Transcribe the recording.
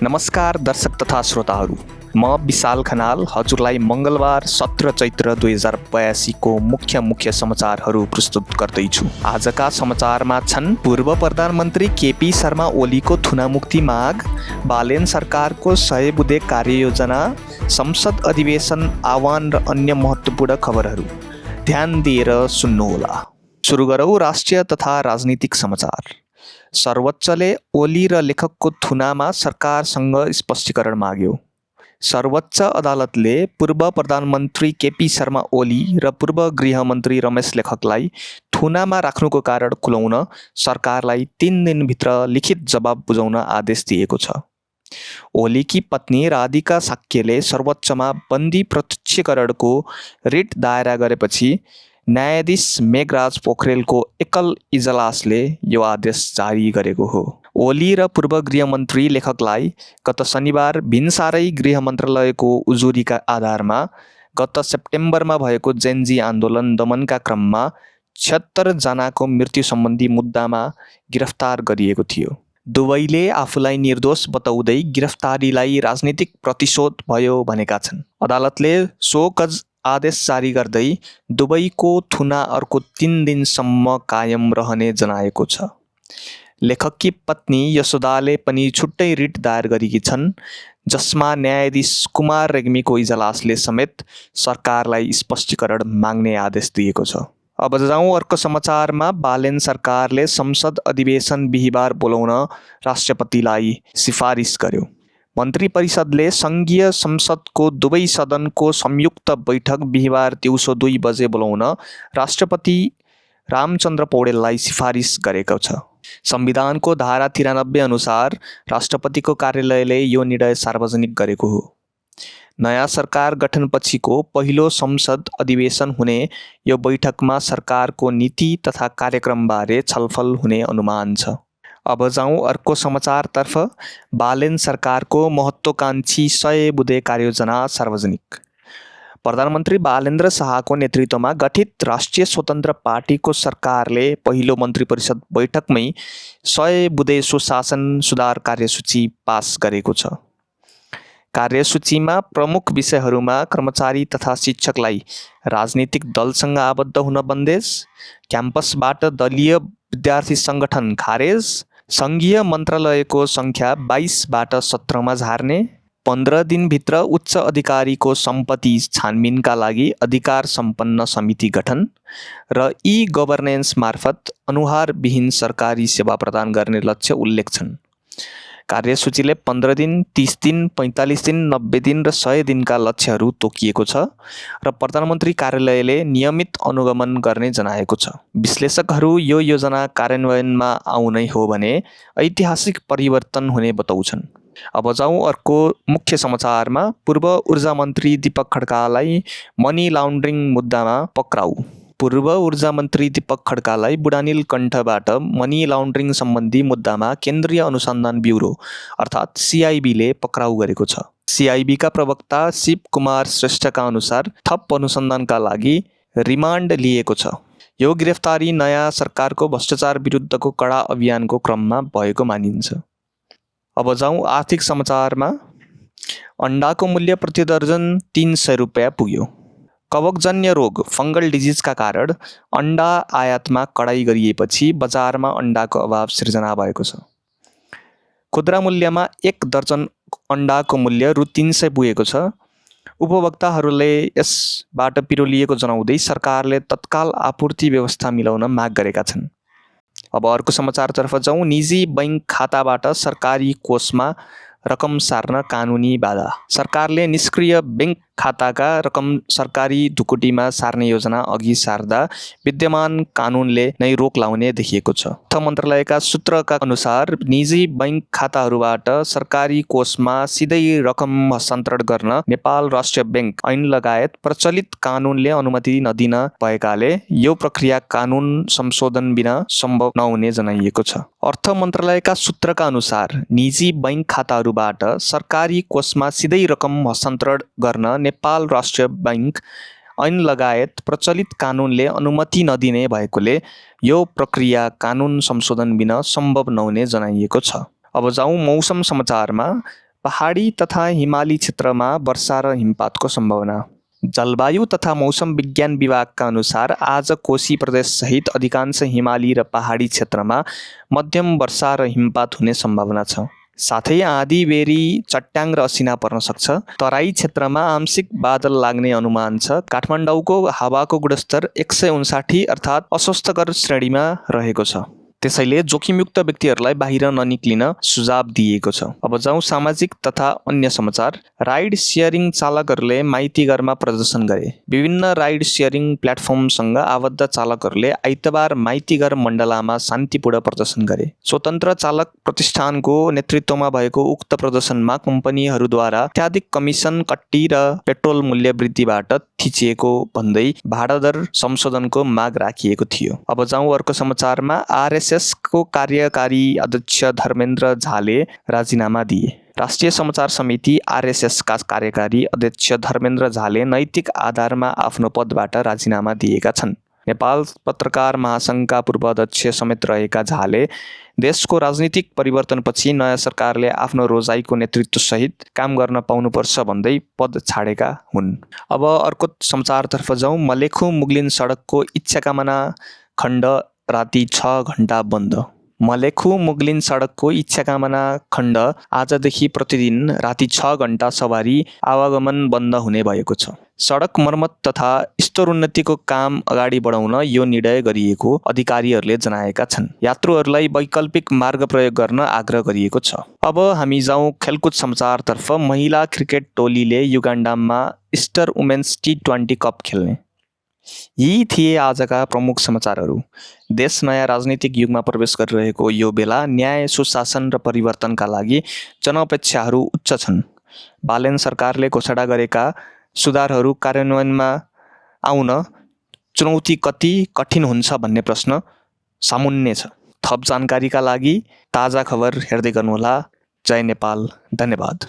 नमस्कार दर्शक तथा श्रोताहरू, म विशाल खनाल हजुरलाई मङ्गलबार 17 चैत्र 2082 को मुख्य समाचारहरू प्रस्तुत गर्दैछु। आजका समाचारमा छन् पूर्व प्रधानमन्त्री केपी शर्मा ओलीको थुनामुक्ति माग, बालेन सरकारको 100 बुँदे कार्ययोजना, संसद अधिवेशन आह्वान र अन्य महत्त्वपूर्ण खबरहरू। ध्यान दिएर सुन्नुहोला। सुरु गरौँ राष्ट्रिय तथा राजनीतिक समाचार। सर्वोच्चले ओली र लेखकको थुनामा सरकारसँग स्पष्टीकरण माग्यो। सर्वोच्च अदालतले पूर्व प्रधानमन्त्री केपी शर्मा ओली र पूर्व गृहमन्त्री रमेश लेखकलाई थुनामा राख्नुको कारण खुलाउन सरकारलाई 3 दिनभित्र लिखित जवाब बुझाउन आदेश दिएको छ। ओलीकी पत्नी राधिका साक्यले सर्वोच्चमा बन्दी प्रत्यक्षीकरणको रिट दायरा गरेपछि न्यायाधीश मेघराज पोखरेलको एकल इजलासले यो आदेश जारी गरेको हो। ओली र पूर्व गृहमन्त्री लेखकलाई गत शनिबार भिनसारै गृह मन्त्रालयको उजुरीका आधारमा गत सेप्टेम्बरमा भएको जेनजी आन्दोलन दमनका क्रममा 76 जनाको मृत्यु सम्बन्धी मुद्दामा गिरफ्तार गरिएको थियो। दुवैले आफूलाई निर्दोष बताउँदै गिरफ्तारीलाई राजनीतिक प्रतिशोध भयो भनेका छन्। अदालतले शोकज आदेश जारी गर्दै दुवैको थुना अर्को 3 दिनसम्म कायम रहने जनाएको छ। लेखककी पत्नी यशोदाले पनि छुट्टै रिट दायर गरेकी छन्, जसमा न्यायाधीश कुमार रेग्मीको इजलासले समेत सरकारलाई स्पष्टीकरण माग्ने आदेश दिएको छ। अब जाउँ अर्को समाचारमा। बालेन सरकारले संसद अधिवेशन बिहिबार बोलाउन राष्ट्रपतिलाई सिफारिस गर्यो। मन्त्री परिषदले सङ्घीय संसदको दुवै सदनको संयुक्त बैठक बिहिबार दिउँसो 2 बजे बोलाउन राष्ट्रपति रामचन्द्र पौडेललाई सिफारिस गरेको छ। संविधानको धारा 93 अनुसार राष्ट्रपतिको कार्यालयले यो निर्णय सार्वजनिक गरेको हो। नयाँ सरकार गठनपछिको पहिलो संसद अधिवेशन हुने यो बैठकमा सरकारको नीति तथा कार्यक्रमबारे छलफल हुने अनुमान छ। अब जाउँ अर्को समाचारतर्फ। बालेन सरकारको महत्त्वकाङ्क्षी 100 बुँदे कार्ययोजना सार्वजनिक। प्रधानमन्त्री बालेन्द्र शाहको नेतृत्वमा गठित राष्ट्रिय स्वतन्त्र पार्टीको सरकारले पहिलो मन्त्री परिषद बैठकमै 100 बुँदे सुशासन सुधार कार्यसूची पास गरेको छ। कार्यसूचीमा प्रमुख विषयहरूमा कर्मचारी तथा शिक्षकलाई राजनीतिक दलसँग आबद्ध हुन बन्देज, क्याम्पसबाट दलीय विद्यार्थी सङ्गठन खारेज, सङ्घीय मन्त्रालयको सङ्ख्या 22बाट 17मा झार्ने, 15 दिनभित्र उच्च अधिकारीको सम्पत्ति छानबिनका लागि अधिकार सम्पन्न समिति गठन र ई-गभर्नेन्स मार्फत अनुहारविहीन सरकारी सेवा प्रदान गर्ने लक्ष्य उल्लेख छन्। कार्यसूचीले 15 दिन, 30 दिन, 45 दिन, 90 दिन र 100 दिनका लक्ष्यहरू तोकिएको छ र प्रधानमन्त्री कार्यालयले नियमित अनुगमन गर्ने जनाएको छ। विश्लेषकहरू यो योजना कार्यान्वयनमा आउनै हो भने ऐतिहासिक परिवर्तन हुने बताउँछन्। अब जाउँ अर्को मुख्य समाचारमा। पूर्व ऊर्जा मन्त्री दीपक खड्कालाई मनी लाउन्ड्रिङ मुद्दामा पक्राउ। पूर्व ऊर्जा मन्त्री दीपक खड्कालाई बुढानील कण्ठबाट मनी लाउन्ड्रिङ सम्बन्धी मुद्दामा केन्द्रीय अनुसन्धान ब्युरो अर्थात् CIB ले पक्राउ गरेको छ। CIB का प्रवक्ता शिव कुमार श्रेष्ठका अनुसार थप अनुसन्धानका लागि रिमान्ड लिएको छ। यो गिरफ्तारी नयाँ सरकारको भ्रष्टाचार विरुद्धको कडा अभियानको क्रममा भएको मानिन्छ। अब जाउँ आर्थिक समाचारमा। अन्डाको मूल्य प्रति दर्जन 300 रुपियाँ पुग्यो। कवकजन्य रोग फङ्गल डिजिजका कारण अन्डा आयातमा कडाई गरिएपछि बजारमा अन्डाको अभाव सिर्जना भएको छ। खुद्रा मूल्यमा 1 दर्जन अन्डाको मूल्य रु 300 पुगेको छ। उपभोक्ताहरूले यसबाट पिरोलिएको जनाउँदै सरकारले तत्काल आपूर्ति व्यवस्था मिलाउन माग गरेका छन्। अब अर्को समाचारतर्फ जाउँ। निजी बैंक खाताबाट सरकारी कोषमा रकम सार्न कानुनी बाधा। सरकारले निष्क्रिय बैंक खाताका रकम सरकारी ढुकुटीमा सार्ने योजना अघि सार्दा विद्यमान कानुनले नै रोक लाउने देखिएको छ। अर्थ मन्त्रालयका सूत्रका अनुसार निजी बैंक खाताहरूबाट सरकारी कोषमा सिधै रकम हस्तान्तरण गर्न नेपाल राष्ट्रिय बैंक ऐन लगायत प्रचलित कानुनले अनुमति नदिन भएकाले यो प्रक्रिया कानुन संशोधन बिना सम्भव नहुने जनाइएको छ। अर्थ मन्त्रालयका सूत्रका अनुसार निजी बैंक खाताहरूबाट सरकारी कोषमा सिधै रकम हस्तान्तरण गर्न नेपाल राष्ट्रिय बैंक ऐन लगायत प्रचलित कानुनले अनुमति नदिने भएकोले यो प्रक्रिया कानुन संशोधन बिना सम्भव नहुने जनाइएको छ। अब जाउँ मौसम समाचारमा। पहाडी तथा हिमाली क्षेत्रमा वर्षा र हिमपातको सम्भावना। जलवायु तथा मौसम विज्ञान विभागका अनुसार आज कोशी प्रदेश सहित अधिकांश हिमाली र पहाडी क्षेत्रमा मध्यम वर्षा र हिमपात हुने सम्भावना छ। साथै आँधी बेरी चट्याङ र असिना पर्न सक्छ। तराई क्षेत्रमा आंशिक बादल लाग्ने अनुमान छ। काठमाडौँको हावाको गुणस्तर 159 अर्थात् अस्वस्थकर श्रेणीमा रहेको छ। त्यसैले जोखिमयुक्त व्यक्तिहरूलाई बाहिर ननिक्लिन सुझाव दिएको छ। अब जाउँ सामाजिक तथा अन्य समाचार। राइड सेयरिङ चालकहरूले माइती घरमा प्रदर्शन गरे। विभिन्न राइड सेयरिङ प्लेटफर्मसँग आबद्ध चालकहरूले आइतबार माइती घर मण्डलामा शान्तिपूर्ण प्रदर्शन गरे। स्वतन्त्र चालक प्रतिष्ठानको नेतृत्वमा भएको उक्त प्रदर्शनमा कम्पनीहरूद्वारा अत्याधिक कमिसन कट्टी र पेट्रोल मूल्य वृद्धिबाट थिचिएको भन्दै भाडा दर संशोधनको माग राखिएको थियो। अब जाउँ अर्को समाचारमा। आरएसएसको कार्यकारी अध्यक्ष धर्मेन्द्र झाले राजीनामा दिए। राष्ट्रिय समाचार समिति आरएसएसका कार्यकारी अध्यक्ष धर्मेन्द्र झाले नैतिक आधारमा आफ्नो पदबाट राजीनामा दिएका छन्। नेपाल पत्रकार महासङ्घका पूर्व अध्यक्ष समेत रहेका झाले देशको राजनीतिक परिवर्तनपछि नयाँ सरकारले आफ्नो रोजाइको नेतृत्वसहित काम गर्न पाउनुपर्छ भन्दै पद छाडेका हुन्। अब अर्को समाचारतर्फ जाउँ। मलेखु मुगलिन सडकको इच्छाकामना खण्ड राति 6 घण्टा बन्द। मलेखु मुगलिन सडकको इच्छाकामना खण्ड आजदेखि प्रतिदिन राति 6 घण्टा सवारी आवागमन बन्द हुने भएको छ। सडक मर्मत तथा स्तरोन्नतिको काम अगाडि बढाउन यो निर्णय गरिएको अधिकारीहरूले जनाएका छन्। यात्रुहरूलाई वैकल्पिक मार्ग प्रयोग गर्न आग्रह गरिएको छ। अब हामी जाउँ खेलकुद समाचारतर्फ। महिला क्रिकेट टोलीले युगान्डामा इस्टर वुमेन्स T20 कप खेल्ने। यी थिए आजका प्रमुख समाचारहरू। देश नयाँ राजनीतिक युगमा प्रवेश गरिरहेको यो बेला न्याय, सुशासन र परिवर्तनका लागि जनअपेक्षाहरू उच्च छन्। बालेन सरकारले घोषणा गरेका सुधारहरू कार्यान्वयनमा आउन चुनौती कति कठिन हुन्छ भन्ने प्रश्न सामुन्ने छ। थप जानकारीका लागि ताजा खबर हेर्दै गर्नुहोला। जय नेपाल। धन्यवाद।